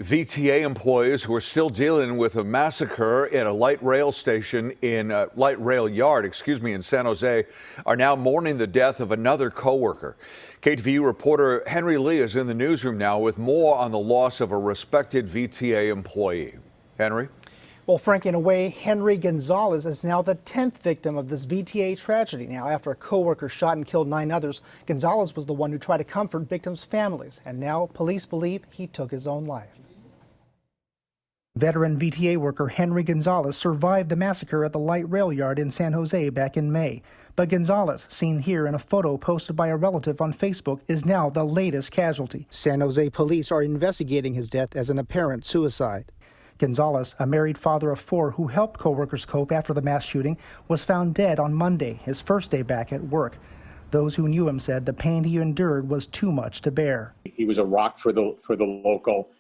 VTA employees who are still dealing with a massacre at a light rail station in light rail yard, in San Jose, are now mourning the death of another co-worker. KTVU reporter Henry Lee is in the newsroom now with more on the loss of a respected VTA employee. Henry? Well, Frank, in a way, Henry Gonzalez is now the 10th victim of this VTA tragedy. Now, after a co-worker shot and killed 9 others, Gonzalez was the one who tried to comfort victims' families. And now police believe he took his own life. Veteran VTA worker Henry Gonzalez survived the massacre at the light rail yard in San Jose back in May. But Gonzalez, seen here in a photo posted by a relative on Facebook, is now the latest casualty. San Jose police are investigating his death as an apparent suicide. Gonzalez, a married father of 4 who helped co-workers cope after the mass shooting, was found dead on Monday, his first day back at work. Those who knew him said the pain he endured was too much to bear. He was a rock for the local.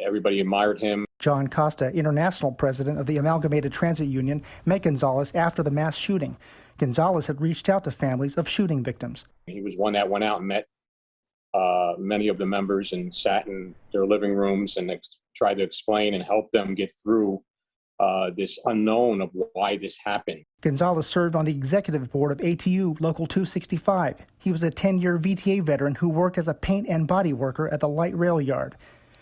Everybody admired him. John Costa, international president of the Amalgamated Transit Union, met Gonzalez after the mass shooting. Gonzalez had reached out to families of shooting victims. He was one that went out and met many of the members and sat in their living rooms and tried to explain and help them get through this unknown of why this happened. Gonzalez served on the executive board of ATU Local 265. He was a 10-year VTA veteran who worked as a paint and body worker at the light rail yard.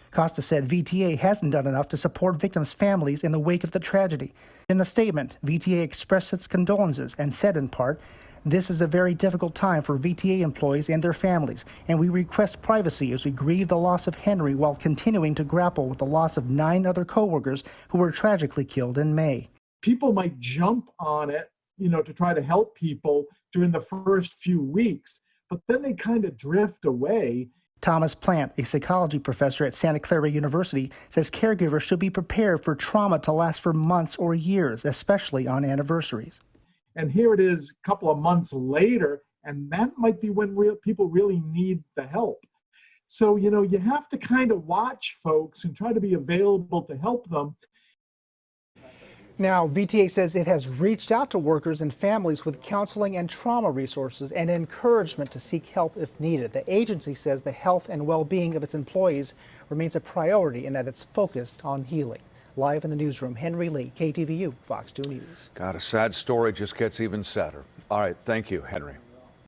Costa said VTA hasn't done enough to support victims' families in the wake of the tragedy. In a statement, VTA expressed its condolences and said in part, "This is a very difficult time for VTA employees and their families, and we request privacy as we grieve the loss of Henry while continuing to grapple with the loss of 9 other co-workers who were tragically killed in May." People might jump on it, to try to help people during the first few weeks, but then they kind of drift away. Thomas Plant, a psychology professor at Santa Clara University, says caregivers should be prepared for trauma to last for months or years, especially on anniversaries. And here it is a couple of months later, and that might be when people really need the help. So, you have to kind of watch folks and try to be available to help them. Now, VTA says it has reached out to workers and families with counseling and trauma resources and encouragement to seek help if needed. The agency says the health and well-being of its employees remains a priority and that it's focused on healing. Live in the newsroom, Henry Lee, KTVU, Fox 2 News. God, a sad story just gets even sadder. All right, thank you, Henry.